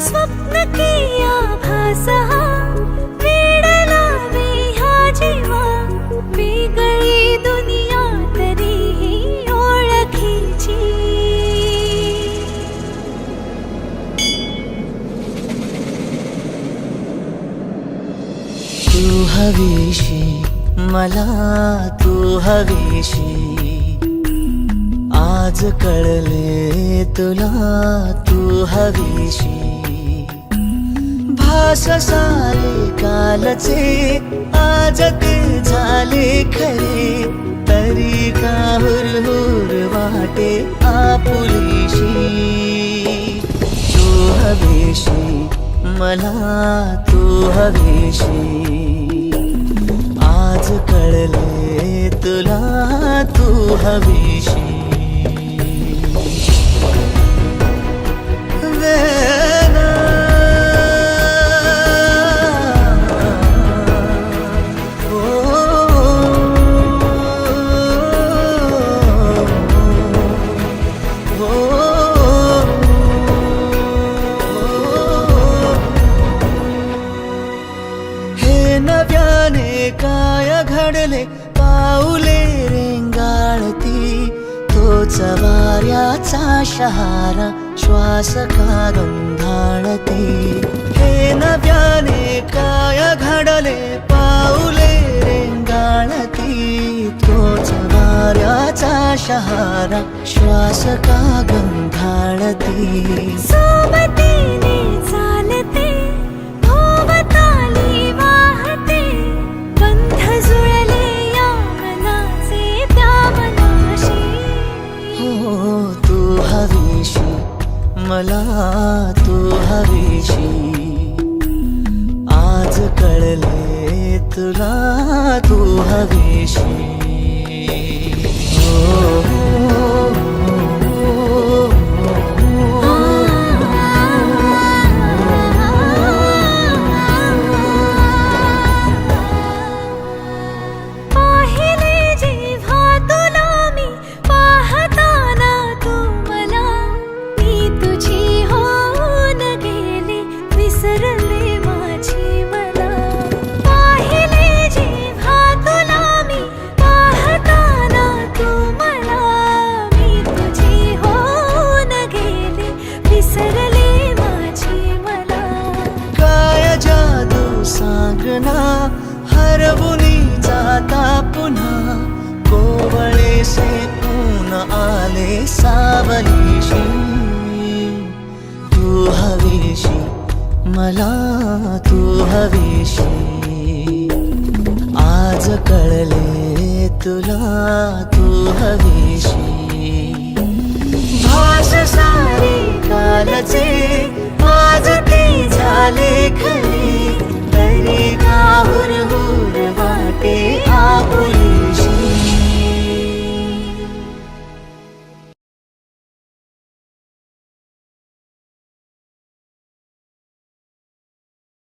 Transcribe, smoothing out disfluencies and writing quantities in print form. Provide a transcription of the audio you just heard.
स्वप्न किया भासा वेड लावे ह्या जीवा वेगळी दुनिया तरीही ओळखीची तू हवीशी मला तू हवीशी आज कळले तुला तू हवीशी भास सारे कालचे आज ते झाले खरे तरी का हुरहुर वाटे आपुलीशी तू हवीशी मला तू हवीशी आज कळले तुला तू हवीशी नव्याने काय घडले पाऊले रेंगाळती तोच वाऱ्याचा शहारा श्वास का गंधाळती हे नव्याने काय घडले पाऊले रेंगाळती तोच वाऱ्याचा शहारा श्वास का गंधाळती सोबतीने चालते भोवताली वाहते गंध जुळले या मनाचे त्या मनाशी हो तू हवीशी मला तू हवीशी आज कळले तुला तू हवीशी हरवुनी जाता पुन्हा कोवळे से ऊन आले सावलीशी तू हवीशी मला तू हवीशी आज कळले तुला तू हवीशी भास सारे कालचे आज ते झाले खरे तरी का